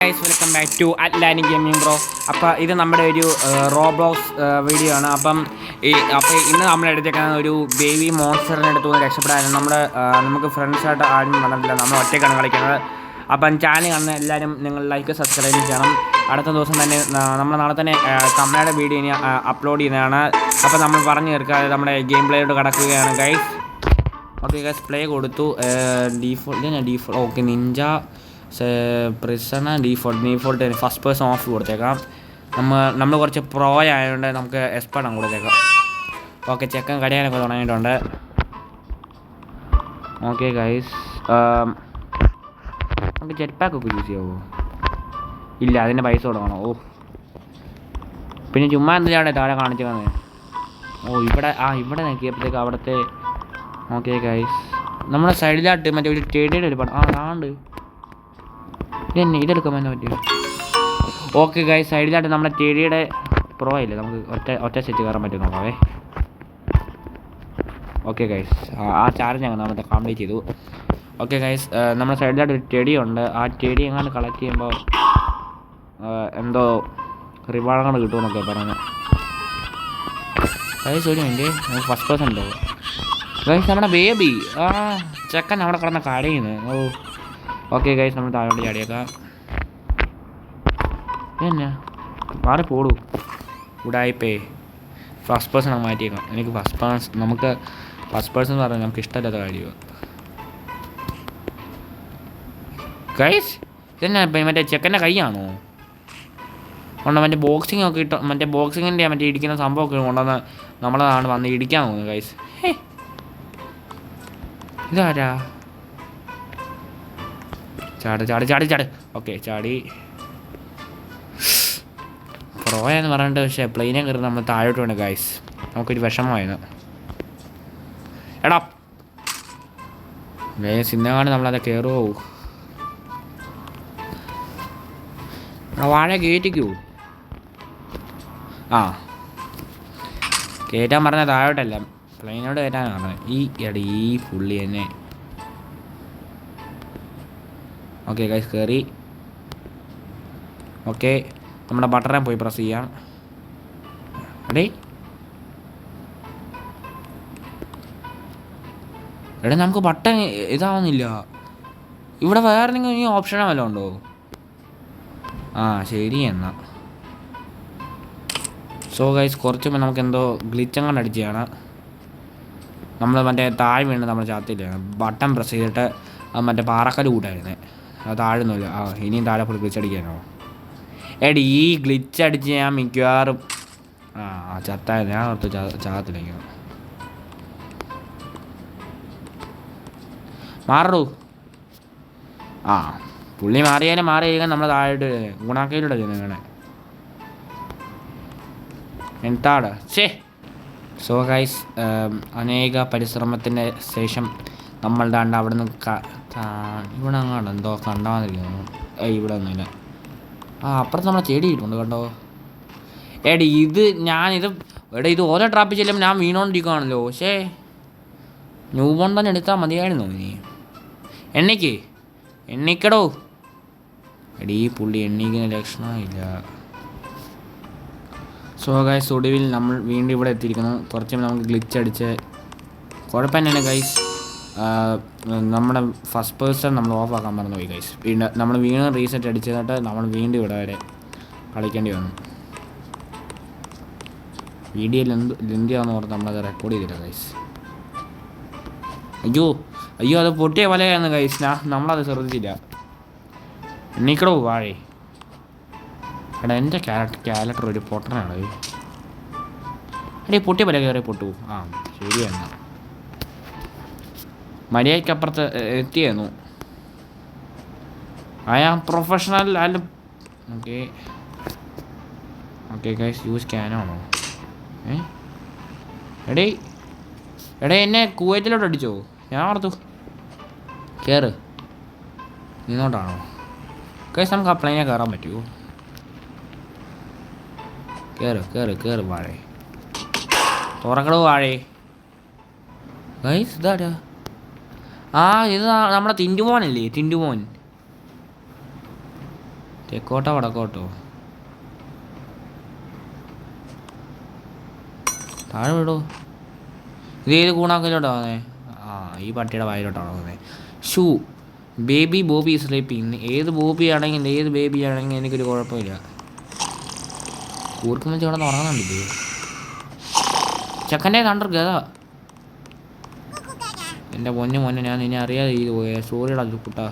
Guys welcome back to Atlantic gaming bro. അപ്പോൾ ഇത് നമ്മുടെ ഒരു റോബ്ലോക്സ് വീഡിയോ ആണ്. അപ്പോൾ ഇന്ന് നമ്മൾ എടുത്തേക്കുന്ന ഒരു ബേബി മോൺസ്റ്ററിനെ എടുത്തുകൊണ്ട് രക്ഷപ്പെടാനും നമുക്ക് ഫ്രണ്ട്സായിട്ട് ആരും വന്നിട്ടില്ല, നമ്മൾ ഒറ്റയ്ക്കാണ് കളിക്കുന്നത്. അപ്പം ചാനൽ കാണുന്ന എല്ലാവരും നിങ്ങൾ ലൈക്ക് സബ്സ്ക്രൈബ് ചെയ്യണം. അടുത്ത ദിവസം തന്നെ നമ്മൾ നാളെ തന്നെ കമ്മയുടെ വീഡിയോ ഇനി അപ്ലോഡ് ചെയ്യുന്നതാണ്. അപ്പോൾ നമ്മൾ പറഞ്ഞു തീർക്കാതെ നമ്മുടെ ഗെയിം പ്ലേയോട്ട് കിടക്കുകയാണ് ഗൈസ്. ഓക്കെ ഗൈസ്, പ്ലേ കൊടുത്തു. ഡീഫോൾട്ട് ഓക്കെ നിഞ്ച പ്രിസണ ഡീഫോൾട്ട് ഫസ്റ്റ് പേഴ്സൺ ഓഫ് കൊടുത്തേക്കാം. നമ്മൾ കുറച്ച് പ്രോ ആയതുകൊണ്ട് നമുക്ക് എക്സ്പേർട്ട് കൊടുത്തേക്കാം. ഓക്കെ, ചെക്കൻ കടിയാനൊക്കെ തുടങ്ങിയിട്ടുണ്ട്. ഓക്കെ ഗൈസ്, നമുക്ക് ജെറ്റ് പാക്ക് ഒക്കെ യൂസ് ചെയ്യാമോ? ഇല്ല, അതിൻ്റെ പൈസ കൊടുക്കണോ? ഓ, പിന്നെ ചുമ്മാ എന്തിനാണ് താഴെ കാണിച്ചേക്കുന്നത്? ഇവിടെ നോക്കിയപ്പോഴത്തേക്ക് അവിടുത്തെ. ഓക്കെ ഗൈസ്, നമ്മുടെ സൈഡിലായിട്ട് മറ്റേ ഒരു ടെഡിയുടെ ഒരു പടം ആണ്ട് ഇതെടുക്കാൻ പറ്റുമോ? ഓക്കെ ഗൈസ്, സൈഡിലായിട്ട് നമ്മുടെ ടെഡിയുടെ പ്രോ ഇല്ലേ, നമുക്ക് ഒറ്റ സെറ്റ് കയറാൻ പറ്റും നോക്കാവേ. ഓക്കെ ഗൈസ്, ആ ചാർജ് ഞങ്ങൾ നമ്മൾ കംപ്ലീറ്റ് ചെയ്തു. ഓക്കെ ഗൈസ്, നമ്മുടെ സൈഡിലായിട്ട് ഒരു ടെഡി ഉണ്ട്. ആ ടെഡി എങ്ങാണ്ട് കളക്ട് ചെയ്യുമ്പോൾ എന്തോ റിവാർഡുകൾ കിട്ടുമെന്നൊക്കെ പറഞ്ഞു ഗൈസ്. ഒരു മിനിറ്റ്, നമുക്ക് ഫസ്റ്റ് പേഴ്സൺ ഉണ്ടോ ഗൈസ്? നമ്മുടെ ബേബി ചെക്കൻ അവിടെ കിടന്ന കടയുന്നു. ഓക്കെ ഗൈസ്, നമ്മൾ താഴോട്ട് ചാടിയേക്കാം. എന്നാ മാറി പോടൂ ഉടായിപ്പേ. First person മാറ്റിയേക്കാം. നമുക്ക് ഫസ്റ്റ് പേഴ്സൺ എന്ന് പറഞ്ഞാൽ നമുക്ക് ഇഷ്ടമില്ലാത്ത കാര്യമാണ് ഗൈസ്. ഇതെന്നാ മറ്റേ ചെക്കൻ്റെ കൈയാണോ കൊണ്ടോ? മറ്റേ ബോക്സിംഗ് ഒക്കെ ഇട്ടോ, മറ്റേ ബോക്സിങ്ങിൻ്റെ മറ്റേ ഇടിക്കുന്ന സംഭവമൊക്കെ കൊണ്ടുവന്ന് നമ്മളതാണ് വന്ന് ഇടിക്കാൻ തോന്നുന്നു ഗൈസ്. ഇതാരാ? ചാട്. ഓക്കെ, ചാടി. പ്രോയെന്ന് പറഞ്ഞിട്ട് പക്ഷേ പ്ലെയിനെ കയറി നമ്മൾ താഴോട്ട് വേണം ഗൈസ്. നമുക്കൊരു വിഷമമായിരുന്നു. എടാ ഗൈസ്, ഇന്നാണ് നമ്മളത് കയറുമോ? വാഴ കയറ്റിക്കൂ. കയറ്റാൻ പറഞ്ഞ താഴോട്ടല്ല, പ്ലെയിനോട് കയറ്റാനാണ് പറഞ്ഞത്. ഈ പുള്ളി തന്നെ. ഓക്കെ ഗൈസ്, കയറി. ഓക്കെ, നമ്മുടെ ബട്ടറെ പോയി പ്രസ് ചെയ്യാം. എടാ നമുക്ക് ബട്ടൺ ഇതാവുന്നില്ല. ഇവിടെ വേറെ എന്തെങ്കിലും ഈ ഓപ്ഷനോ വല്ലതും ഉണ്ടോ? ശരി എന്നാൽ. സോ ഗൈസ്, കുറച്ച് നമുക്ക് എന്തോ ഗ്ലിച്ചങ്ങാണ്ട് അടിച്ചാണ്. നമ്മൾ മറ്റേ താഴെ വീണ് നമ്മൾ ചാത്തില്ല. ബട്ടൺ പ്രസ് ചെയ്തിട്ട് മറ്റേ പാറക്കല്ല് കൂട്ടായിരുന്നേ, അത് താഴുന്നില്ല. ഇനിയും താഴെ ഫുൾ ഗ്ലിച്ച് അടിക്കാനോ? ഈ ഗ്ലിച്ച് അടിച്ച് ഞാൻ മിക്കവാറും ചത്തായിരുന്നു. ഞാൻ ഓർത്ത് ചാകത്തിലേക്ക് മാറൂ. പുള്ളി മാറിയാലും മാറിയിരിക്കാൻ നമ്മൾ താഴോട്ട് ഗുണാക്കയിലൂടെ ചെന്നിങ്ങനെ എന്താട് ശേ. സോ ഗൈസ്, അനേക പരിശ്രമത്തിൻ്റെ ശേഷം നമ്മൾ ദാണ്ട് അവിടെ നിന്ന് ഇവിടെ അങ്ങാണ്ട് എന്തോ കണ്ടാന്നിരിക്കുന്നു. ഇവിടെ ഒന്നുമില്ല. അപ്പുറത്ത് നമ്മളെ ചെടിയിട്ടുണ്ട് കേട്ടോ. ഇത് ഓരോ ട്രാപ്പിൽ ചെല്ലുമ്പോൾ ഞാൻ വീണോണ്ടിരിക്കുകയാണല്ലോ. പക്ഷേ ന്യൂബോൺ തന്നെ എടുത്താൽ മതിയായിരുന്നു. നീ എണ്ണിക്കടോ. ഈ പുള്ളി എണ്ണിക്കുന്ന ലക്ഷണമില്ല. സോ ഗൈസ്, ഒടുവിൽ നമ്മൾ വീണ്ടും ഇവിടെ എത്തിയിരിക്കുന്നു. കുറച്ച് നമുക്ക് ഗ്ലിച്ച് അടിച്ച് കുഴപ്പം തന്നെയാണ് ഗൈസ്. നമ്മുടെ ഫസ്റ്റ് പേഴ്സൺ നമ്മൾ ഓഫ് ആക്കാൻ മറന്നുപോയി ഗൈസ്. നമ്മൾ വീണ്ടും റീസെറ്റ് അടിച്ചിട്ട് നമ്മൾ വീണ്ടും ഇവിടെ വരെ കളിക്കേണ്ടി വന്നു. വീഡിയോ ലെന്തിയാണെന്ന് പറഞ്ഞ് നമ്മളത് റെക്കോർഡ് ചെയ്തില്ല ഗൈസ്. അയ്യോ അത് പൊട്ടിയ വലയായിരുന്നു ഗൈസ്. നമ്മളത് ശ്രദ്ധിച്ചില്ല. എണ്ണീക്കടോ വാഴേ. എൻ്റെ ക്യാരക്ടർ ഒരു പൊട്ടനാണ്. പൊട്ടിയ വല കയറി പൊട്ടു. ശരിയാണ്. മര്യാദയ്ക്കപ്പുറത്ത് എത്തിയായിരുന്നു. പ്രൊഫഷണൽ അല്ല. ഓക്കെ ഗൈസ്, യൂസ് ക്യാനാണോ? എന്നെ കുവൈറ്റിലോട്ട് അടിച്ചോ? ഞാൻ ഓർത്തു കയറ് നിന്നോട്ടാണോ ഗൈസ്. നമുക്ക് ആ പ്ലെയിനെ കയറാൻ പറ്റുമോ? കയറ് വാഴേ. തുറക്കടോ വാഴേ. ഗൈസ്, ഇതാടാ. ഇത് നമ്മുടെ ടിൻറ്റുമോനല്ലേ? തെക്കോട്ടോ വടക്കോട്ടോ? താഴെ വിടോ. ഇത് ഏത് കൂണാക്കലോട്ടോ വന്നേ? ആ, ഈ പട്ടിയുടെ വായിലോട്ടാണോ വന്നേ? Shoe baby Bobby sleeping. ഏത് ബോബി ആണെങ്കിൽ ഏത് ബേബി ആണെങ്കിൽ എനിക്കൊരു കുഴപ്പമില്ല. കൂർക്കും വെച്ച് കിടന്ന് ഉറങ്ങുന്നുണ്ടില്ലേ ചെക്കൻ്റെ കണ്ടർ ഗത. എൻ്റെ മോനെ ഞാൻ നിന്നെ അറിയാതെ ചെയ്ത് പോയേ. സോറിയടാ കുട്ടാ.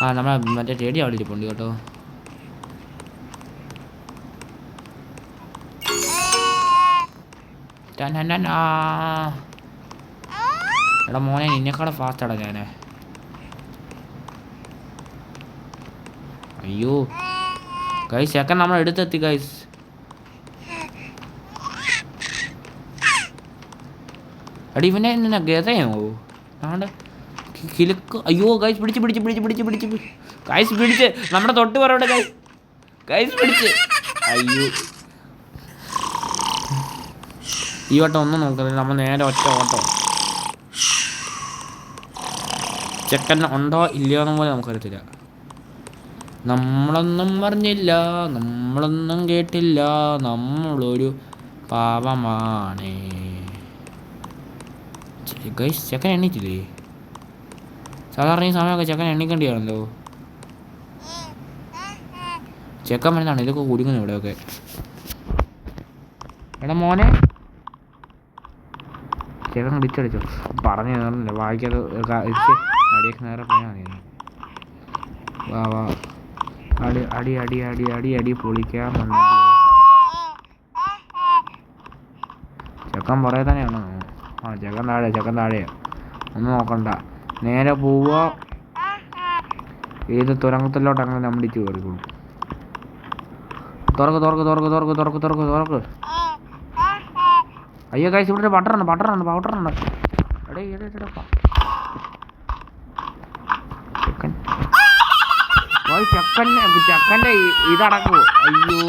ആ, നമ്മളെ മറ്റേ ചെടി അവിടെ ഇരിപ്പുണ്ട് കേട്ടോ. എടാ മോനെ, നിന്നെക്കാളും ഫാസ്റ്റാടാ ഞാൻ. അയ്യോ ഗൈസ്, ചെക്കൻ നമ്മൾ എടുത്തെത്തി ഗൈസ്. എടാ ഇവനെ എന്നാ ഗതയോ ആണ്ട് കിലുക്ക്. അയ്യോ ഗൈസ്, പിടിച്ച് ഗൈസ്, പിടിച്ച് നമ്മുടെ തൊട്ട് പറയട്ടെ ഗൈസ് പിടിച്ച്. അയ്യോ, ഈ വട്ടം ഒന്നും നോക്കുന്നില്ല, നമ്മൾ നേരെ ഒറ്റ ഓട്ടോ. ചെക്കൻ ഉണ്ടോ ഇല്ലയോ എന്നും പോലെ നമുക്കറിയത്തില്ല. നമ്മളൊന്നും പറഞ്ഞില്ല, നമ്മളൊന്നും കേട്ടില്ല, നമ്മളൊരു പാവമാണ് ഗൈസ്. ചെക്കൻ എണ്ണീറ്റില്ലേ? സാധാരണ ഈ സമയമൊക്കെ ചെക്കൻ എണ്ണിക്കേണ്ടിയാണല്ലോ. ചെക്കൻ വരുന്നതാണ് ഇതൊക്കെ കുടുങ്ങുന്നു ഇവിടെയൊക്കെ. എടാ മോനെ, ചെക്കൻ വിളിച്ചടിച്ചോ? പറഞ്ഞു തന്നില്ല, വായിക്കാതെ അടിയൊക്കെ നേരെ പോയാൽ മതി. വാ വാ, അടി അടി അടി അടി അടി അടി പൊളിക്കാൻ വന്നു. ചെക്കൻ പറയെ തന്നെയാണ്. ആ, ചെക്കൻ താഴെയാ. ഒന്നും നോക്കണ്ട, നേരെ പോവുക. ഏത് തുരങ്കത്തിലോട്ട് അങ്ങനെ നമ്പിച്ച് കയറിക്കോളൂ. തുറക്ക്. അയ്യോ ഗൈസ്, ഇവിടെ പട്ടറുണ്ട്. ചെക്കൻ്റെ ഇതടക്കൂ. അയ്യോ,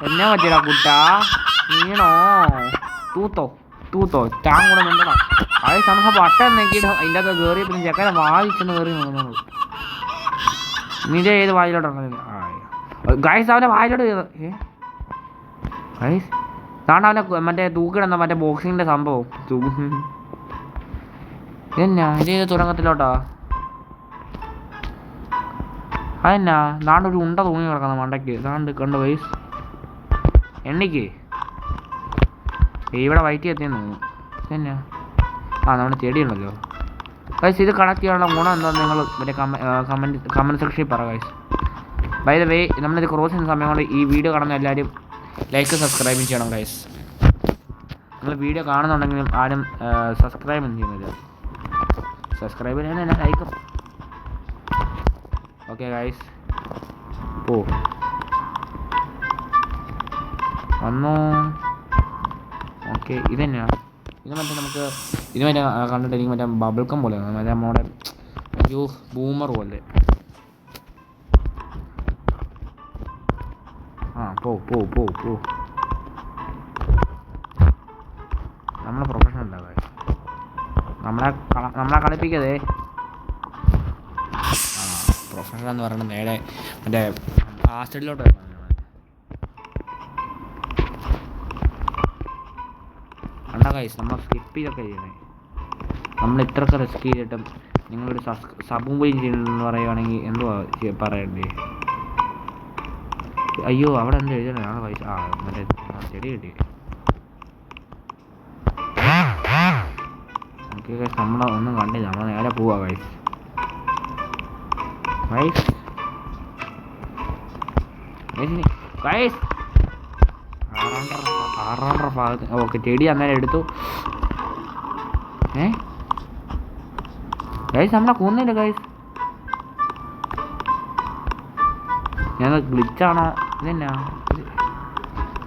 എന്നാ പറ്റിയടാ കുട്ടാ? വീണോ? തൂത്തോ ചാൻ കൂടെ നിന്നടാ. അത് സമയം പട്ടം നോക്കിയിട്ട് അതിൻ്റെ അകത്ത് കയറി. പിന്നെ ചെക്കനെ വായിച്ചെന്ന് കയറി നോക്കുന്നുള്ളൂ. നിന്റെ ഏത് വായിലോട്ടാണ് ഗൈസ്? അവൻ്റെ വായിലോട്ട് ഗൈസ് താണ്ട അവനെ മറ്റേ തൂക്കിടുന്ന മറ്റേ ബോക്സിങ്ങിൻ്റെ സംഭവം. എന്നാ ഇത് തുരങ്കത്തിലോട്ടാ? അതെന്നാ നാണ്ടൊരു ഉണ്ട തൂങ്ങി കിടക്കുന്ന മണ്ടയ്ക്ക്. താണ്ട് കണ്ടോ ഗൈസ്? എണ്ണിക്ക് ഇവിടെ വൈറ്റ് എത്തിയെന്ന് തോന്നുന്നു. എന്നാ നമ്മുടെ ചെടിയുണ്ടല്ലോ ഗൈസ്. ഇത് കളക്ട് ചെയ്യാനുള്ള ഗുണം എന്താണെന്ന് നിങ്ങൾ മറ്റേ കമൻറ്റ് സെക്ഷനിൽ പറ ഗൈസ്. ബൈ ദ വേ, നമ്മളിത് ക്രോസ് ചെയ്യുന്ന സമയം കൊണ്ട് ഈ വീഡിയോ കാണുന്ന എല്ലാവരും ലൈക്ക് സബ്സ്ക്രൈബും ചെയ്യണം ഗൈസ്. നിങ്ങൾ വീഡിയോ കാണുന്നുണ്ടെങ്കിലും ആരും സബ്സ്ക്രൈബ് ഒന്നും ചെയ്യുന്നില്ല. സബ്സ്ക്രൈബ് ചെയ്യാൻ എന്നെ ലൈക്കും. ഓക്കെ ഗൈസ്, പോ വന്നോ. ഓക്കെ, ഇതെന്നാ? ഇത് മറ്റേ നമുക്ക് ഇത് മറ്റേ കണ്ടിട്ട് എനിക്ക് മറ്റേ ബബിൾക്കം പോലെ മറ്റേ നമ്മുടെ ബൂമർ പോലെ. ആ, പോ. നമ്മളെ പ്രൊഫഷണൽ അല്ല ഗൈസ്, നമ്മളെ കളിപ്പിക്കതേ. ആ, പ്രൊഫഷണൽ എന്ന് പറയുന്നത് നേരെ മറ്റേ ഹാസ്റ്റലിലോട്ട് വരണം. കണ്ടാ ഗൈസ്, നമ്മൾ സ്കിപ്പ് ചെയ്തൊക്കെ ചെയ്യണേ. നമ്മൾ ഇത്രയൊക്കെ റിസ്ക് ചെയ്തിട്ടും നിങ്ങളൊരു സബും പോയി ചെയ്യണമെന്ന് പറയുകയാണെങ്കിൽ എന്തുവാ പറയണ്ടേ? അയ്യോ, അവിടെ എന്താ എഴുതണേ? ആ പൈസ, ആ മറ്റേ ചെടി കിട്ടി. ഓക്കെ ഗൈസ്, നമ്മളൊന്നും കണ്ടില്ല, നമ്മൾ നേരെ പോവാ ഗൈസ്. ഗൈസ് 600 ഭാഗത്ത്. ഓക്കെ, ചെടി അന്നേരം എടുത്തു. ഗൈസ് നമ്മളെ കൊന്നില്ല ഗൈസ്. ഞാൻ ഗ്ലിച്ചാണോ ഇതെന്നാ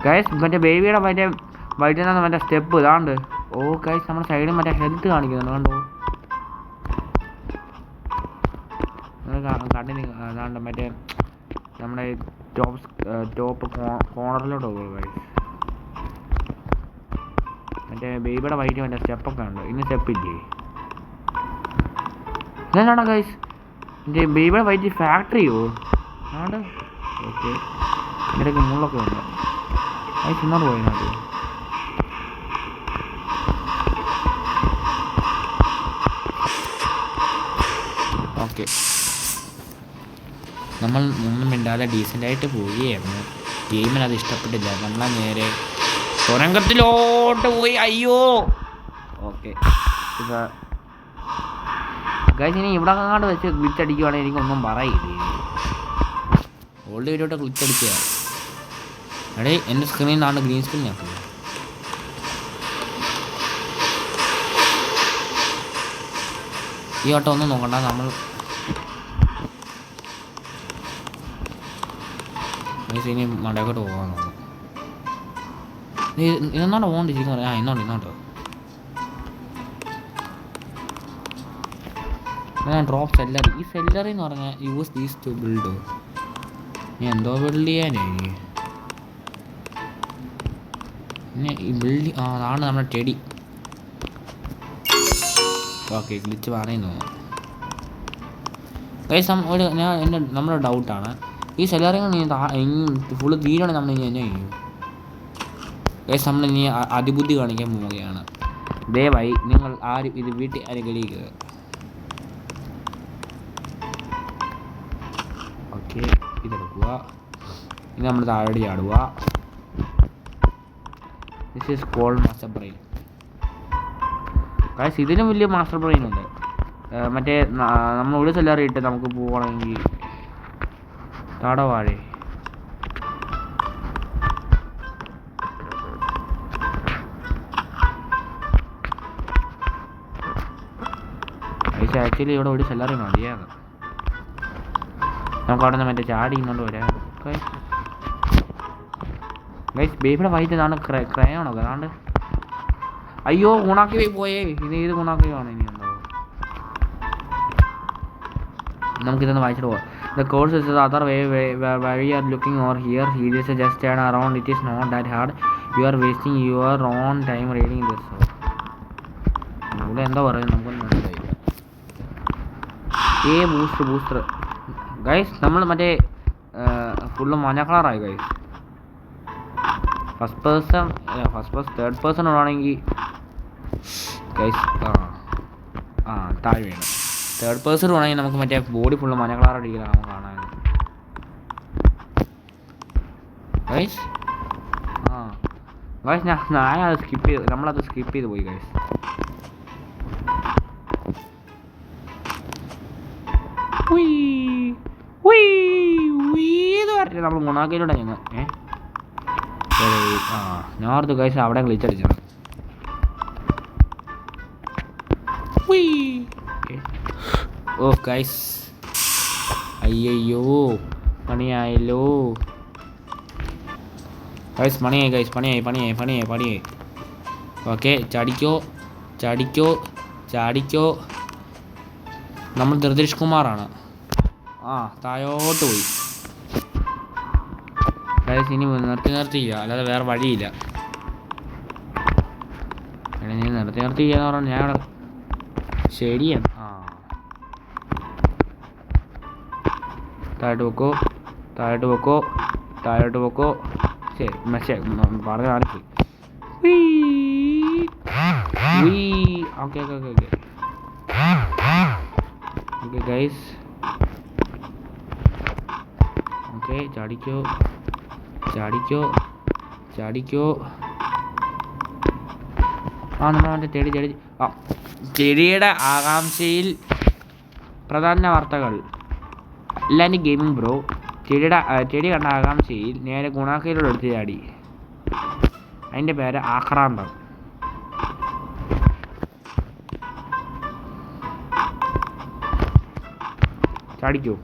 ഗൈസ്? മറ്റേ ബേബിയുടെ മറ്റേ വൈദ്യുതി മറ്റേ സ്റ്റെപ്പ് ഇതാണ്ട്. ഓ ഗൈസ്, നമ്മുടെ സൈഡിൽ മറ്റേ ഹെൽത്ത് കാണിക്കുന്നുണ്ട് കണ്ടോ? കണ്ടിന് അതാണ്ട് മറ്റേ നമ്മുടെ ടോപ്പ് കോർണറിലോട്ട് പോകും ഗൈസ്. മറ്റേ ബേബിയുടെ വൈറ്റ് മറ്റേ സ്റ്റെപ്പൊക്കെ ഉണ്ട്. ഇന്ന് സ്റ്റെപ്പില്ലേ? ഇതെന്നാണോ ഗൈസ്? മറ്റേ ബേബിയുടെ വൈറ്റ് ഫാക്ടറിയോ? ആണ്ട് ഓക്കെ. ഇടയ്ക്ക് മുള്ളൊക്കെ ഉണ്ട്. അത് ഇന്നോട്ട് പോയതിനകത്ത് ഓക്കെ. നമ്മൾ ഒന്നും മിണ്ടാതെ ഡീസൻ്റായിട്ട് പോവുകയായിരുന്നു. ഗെയിമിനത് ഇഷ്ടപ്പെട്ടില്ല. നമ്മളെ നേരെ തുരങ്കത്തിലോട്ട് പോയി. അയ്യോ. ഓക്കെ. ഇപ്പം ഗൈസ് ഇനി ഇവിടെ അങ്ങാണ്ട് വെച്ച് ഗ്ലിച്ച് അടിക്കുവാണെങ്കിൽ എനിക്കൊന്നും പറയില്ലേ. ഓൾഡ് വീഡിയോട്ട് ഗ്ലിച്ച് അടിക്കുക. എടേ എൻ്റെ സ്ക്രീനിൽ നിന്നാണ് ഗ്രീൻ സ്ക്രീൻ ആക്കുന്നത്. ഈ ഓട്ടം ഒന്നും നോക്കണ്ട. നമ്മൾ ഇനി മണ്ടയോട്ട് പോകാൻ നോക്കും. ഇന്നോട്ട് പോകണ്ടിരിക്കും. ഇന്നോട്ട് ഡ്രോപ്പ് സെല്ലറി. ഈ സെല്ലറി എന്ന് പറഞ്ഞാൽ യൂസ് ദീസ് ടു ബിൽഡ്. ഇനി എന്തോ ബിൽഡ് ചെയ്യാനേ പിന്നെ ഈ ബിൽഡ്. അതാണ് നമ്മുടെ ടെഡി. ഓക്കെ ഗ്ലിച്ച് പറയുന്നു. നമ്മുടെ ഡൗട്ടാണ് ഈ സെല്ലറികൾ ഫുള്ള് തീരുവാണെങ്കിൽ നമ്മൾ ഇനി എന്നെ ചെയ്യും. ഗൈസ് നമ്മൾ ഇനി അതിബുദ്ധി കാണിക്കാൻ പോവുകയാണ്. ദയവായി നിങ്ങൾ ആരും ഇത് വീട്ടിൽ അനുകരിക്കുക. ഓക്കെ ഇതെടുക്കുക. ഇനി നമ്മൾ താഴെ ചാടുക. This is called master brain. Guys ഇതിനും വലിയ മാസ്റ്റർ ബ്രെയിൻ ഉണ്ട്. മറ്റേ നമ്മൾ ഒരു സെല്ലറി ഇട്ട് നമുക്ക് പോകണമെങ്കിൽ തടവാഴേ. ആക്ച്വലി ഇവിടെ ഒരു സെല്ലറി മതിയാണ്. നമുക്ക് അവിടെ നിന്ന് മറ്റേ ചാടി ഇങ്ങോട്ട് വരാം. ഗൈസ് ബേബിയുടെ വൈദ്യുതാണ് ക്രയോണോ അതാണ്ട്. അയ്യോ ഗുണാക്കി പോയേ. ഇത് ഏത് ഗുണാക്കിയാണ് ഇനി ഉണ്ടോ? നമുക്കിതൊന്ന് വായിച്ചിട്ട് പോവാം. The course is the other way where you are looking over here. He just turn around. It is not that hard. You are wasting your own time reading this. ഇവിടെ എന്താ പറയുന്നത് നമുക്കൊന്നും മനസ്സിലായില്ല. ബൂസ്റ്റർ ഗൈസ് നമ്മൾ മറ്റേ full മഞ്ഞ കളറായി guys. First person third person ആണെങ്കിൽ ഗൈസ് താഴെ വേണം. തേർഡ് പേഴ്സൺ ആണെങ്കിൽ നമുക്ക് മറ്റേ ബോഡി ഫുള്ള് മഞ്ഞ കളർ അടിക്കണം നമുക്ക് കാണാൻ ഗൈസ്. ഗൈസ് ഞാനത് സ്കിപ്പ് ചെയ്ത് നമ്മളത് സ്കിപ്പ് ചെയ്ത് പോയി ഗൈസ്. നമ്മൾ ഗുണാക്കയിലൂടെ ഞങ്ങൾ ഞാനത് ഗൈസ് അവിടെ ഗ്ലിച്ചടിച്ചാണ്. ഓ ഗൈസ് അയ്യോ പണിയായല്ലോ ഗൈസ്. പണിയായി. ഓക്കെ ചാടിക്കോ. നമ്മൾ ധൃതീഷ് കുമാറാണ്. താഴോട്ട് പോയി ഗൈസ്. ഇനി നിർത്തിയില്ല അല്ലാതെ വേറെ വഴിയില്ല. നീ നിർത്തിയില്ലാന്ന് പറഞ്ഞാൽ ഞാൻ ശരിയാണ്. താഴോട്ട് വെക്കോ. ശരി പറഞ്ഞ ആണിപ്പോയി. Okay guys. ഓക്കെ ചാടിക്കോ. നമ്മൾ മറ്റേ ചെടിയുടെ ആകാംക്ഷയിൽ പ്രധാന വാർത്തകൾ. എല്ലാവരും ഗെയിമിംഗ് ബ്രോ. ചെടി കണ്ട ആകാംക്ഷയിൽ നേരെ ഗുണാക്കയിലൂടെ എടുത്ത് ചാടി. അതിൻ്റെ പേര് ആക്രാന്തം. ചാടിക്കോ.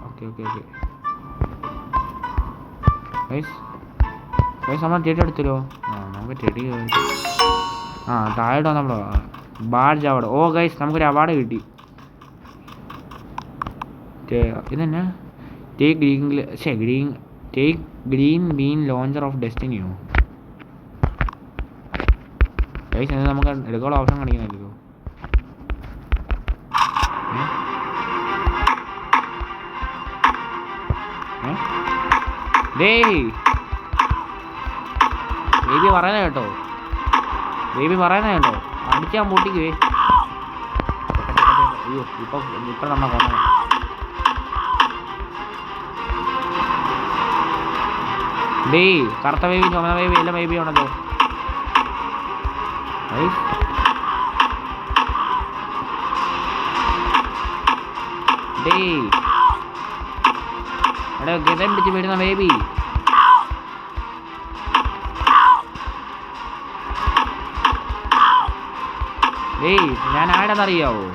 ഓക്കെ നമ്മൾ ചെടി എടുത്തല്ലോ. നമുക്ക് ചെടി താഴെ നമ്മൾ ബാഡ്ജ് അവാർഡ്. ഓ ഗൈസ് നമുക്കൊരു അവാർഡ് കിട്ടി. ഇതെന്നാ take green bean launcher of ഡെസ്റ്റിനിയോ. ഗൈസ് ഇത് നമുക്ക് എടുക്കാനുള്ള ഓപ്ഷൻ കാണിക്കുന്നില്ലല്ലോ. ബേബി പറയുന്നത് കേട്ടോ, അടിച്ചാൻ പൊട്ടിക്കുവേ. അയ്യോ ഇപ്പം നമ്മ കൊണ്ടു കറുത്ത ബേബി, ചുമന്ന ബേബി, എല്ലാ ബേബി ആണല്ലോ. എടാ ഗതം പിടിച്ച് വീടുന്ന ബേബി. ഞാൻ ആരാന്നറിയാവോ?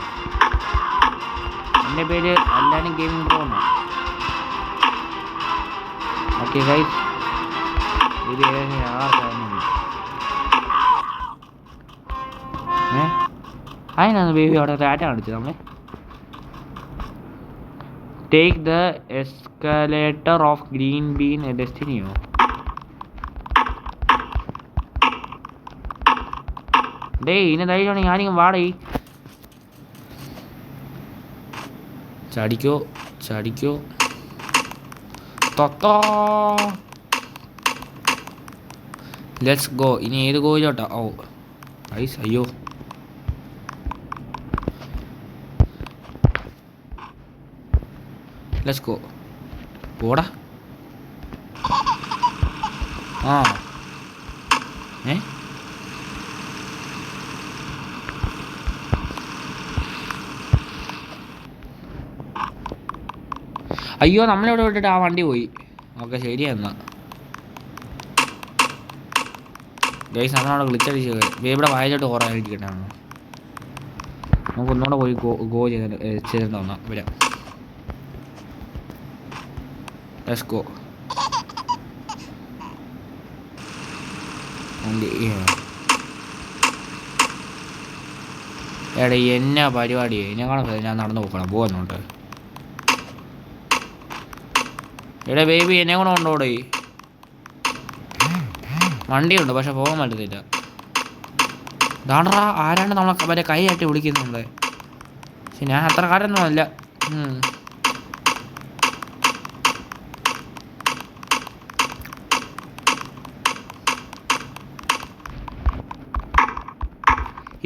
എൻ്റെ പേര് അല്ലാനും ഗെയിമിംഗ് പ്രോ എന്നാണ്. ഓക്കെ ഗൈസ്, ഇത് അതിനാണ് ബേബി അവിടെ ടാറ്റ കാണിച്ചത് നമ്മളെ. Take the escalator of green bean ഡെസ്റ്റിനിയോ. ഇനി ധൈര്യമാണ് ഞാനിങ്ങ് വാടേ. ചാടിക്കോ തൊത്തോ. Let's go. ഇനി ഏത് ഗോയിലോട്ടാ? ഓ ഐസ്, അയ്യോ ലെറ്റ്സ് ഗോ. പോടാ. അയ്യോ നമ്മളിവിടെ വിട്ടിട്ട് ആ വണ്ടി പോയി. ഓക്കെ ശരി എന്നാൽ ഗൈസ് നമ്മളവിടെ വിളിച്ചടിച്ച് ബേബിയുടെ വായിലോട്ട് ഓറായിരിക്കട്ടെ. നമുക്ക് ഒന്നുകൂടെ പോയി ഗോ ചെയ്ത് തന്നാ വരാം. Let's go. എടാ എന്നാ പരിപാടിയെ എന്നെ കാണാൻ ഞാൻ നടന്നു പോക്കണം പോകുന്നുണ്ട്. എടാ ബേബി എന്നെ കൂടെ കൊണ്ടോടെ. വണ്ടിയുണ്ട് പക്ഷെ പോകാൻ പറ്റത്തില്ല. ദാണ്ടാ ആരാണ്ട് നമ്മളെ വരെ കൈയാട്ടി വിളിക്കുന്നുണ്ട്. പക്ഷെ ഞാൻ അത്ര കാരൊന്നും അല്ല.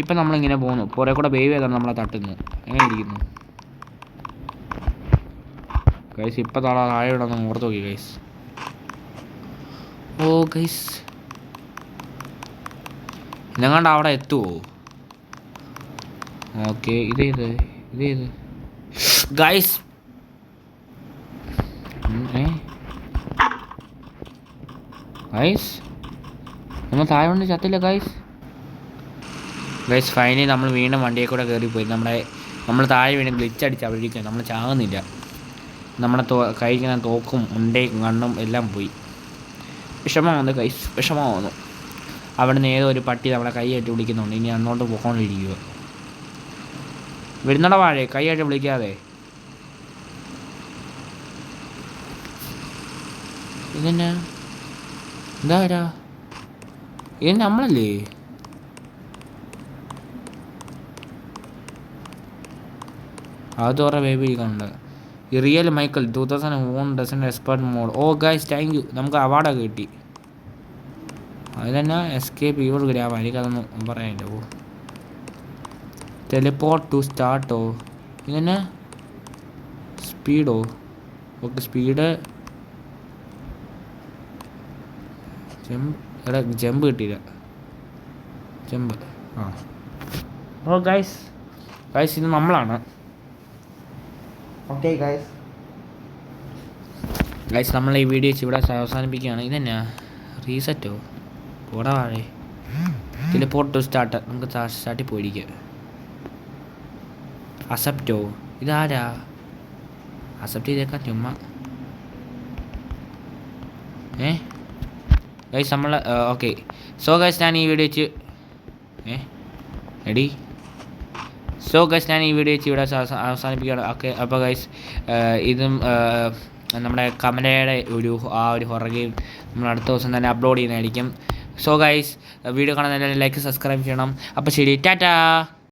ഇപ്പം നമ്മളിങ്ങനെ പോകുന്നു. പുറേ കൂടെ ബേബി ഏതാണ് നമ്മളെ തട്ടുന്നു. എങ്ങനെ ഇരിക്കുന്നു ഗൈസ്? ഇപ്പം താഴെ ഇടന്ന് ഓർത്ത് നോക്കി ഗൈസ്. ഓ ഗൈസ് ഇന്നെങ്ങാണ്ട് അവിടെ എത്തുമോ? ഓക്കെ ഇതേത് ഗൈസ്. ഗൈസ് നമ്മൾ താഴെ കൊണ്ട് ചത്തില്ല ഗൈസ്. ഫൈനലി നമ്മൾ വീണ്ടും വണ്ടിയെ കൂടെ കയറിപ്പോയി. നമ്മൾ താഴെ വീണ്ടും ഗ്ലിച്ചടിച്ച് അവിടെ ഇരിക്കുക. നമ്മൾ ചാകുന്നില്ല. നമ്മുടെ കൈക്കുന്ന തോക്കും ഉണ്ടയും കണ്ണും എല്ലാം പോയി. വിഷമമാകുന്നു ഗൈസ്, വിഷമമാകുന്നു. അവിടെ നിന്ന് ഏതോ ഒരു പട്ടി നമ്മളെ കൈയായിട്ട് വിളിക്കുന്നുണ്ട്. ഇനി അങ്ങോട്ട് പോയിക്കൊണ്ടിരിക്കുക. വരുന്നട വാഴേ കൈയായിട്ട് വിളിക്കാതെ. ഇതെന്നാ എന്താ ഇത് നമ്മളല്ലേ? അത് കുറേ ബേബി ഇരിക്കുന്നുണ്ട്. ഈ real Michael 2001 dozen expert mode. Oh guys thank you. നമുക്ക് അവാർഡൊക്കെ കിട്ടി. അതിലെന്നാ എസ്കേപ്പ് യുവർ ഗ്രാമം. എനിക്കതൊന്നും പറയാനില്ല. ഓ ടെലിപ്പോർട്ട് ടു സ്റ്റാർട്ടോ. ഇതെന്നാ സ്പീഡോ? Okay speed. ജമ്പ് കിട്ടിയില്ല. ജമ്പ് ഓ ഗൈസ് ഇത് നമ്മളാണ്. ഓക്കെ ഗൈസ് നമ്മൾ ഈ വീഡിയോ ഇവിടെ അവസാനിപ്പിക്കുകയാണ്. ഇതെന്നാ റീസെറ്റോ? പോടാ വാഴേ. Teleport to start. നമുക്ക് സ്റ്റാർട്ടിൽ പോയിരിക്കുക. അസെപ്റ്റോ? ഇതാരാ അക്സെപ്റ്റ് ചെയ്തേക്കാം ചുമ്മാ. ഗൈസ് നമ്മൾ ഓക്കെ. സോ ഗൈസ് ഞാൻ ഈ വീഡിയോ വെച്ച് എടി സോ ഗൈസ് ഞാൻ ഈ വീഡിയോ വെച്ച് ഇവിടെ അവസാനിപ്പിക്കുകയാണ്. ഓക്കെ അപ്പോൾ ഗൈസ് ഇതും നമ്മുടെ കമലയുടെ ഒരു ഹൊറർ ഗെയിം നമ്മൾ അടുത്ത ദിവസം തന്നെ അപ്ലോഡ് ചെയ്യുന്നതായിരിക്കും. സോ ഗൈസ് വീഡിയോ കാണാൻ ലൈക്ക് സബ്സ്ക്രൈബ് ചെയ്യണം. അപ്പോൾ ശരി, ടാറ്റാ.